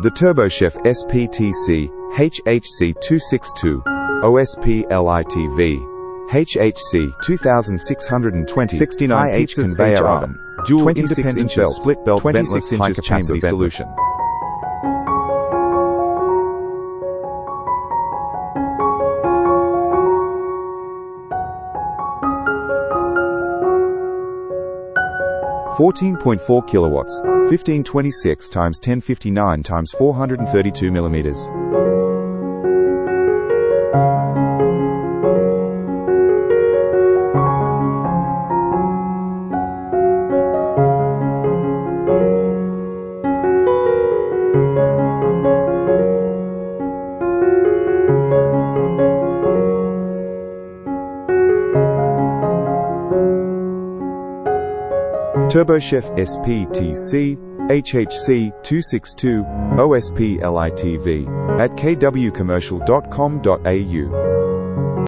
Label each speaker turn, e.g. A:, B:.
A: The TurboChef SPTC.HHC.2620.SPLIT.V HHC 2620 high-H conveyor oven, dual 26-inch split belt ventless high-capacity solution. (14.4 kilowatts, 1526 times 1059 times 432 millimeters). TurboChef SPTC.HHC.2620.SPLIT.V at kwcommercial.com.au.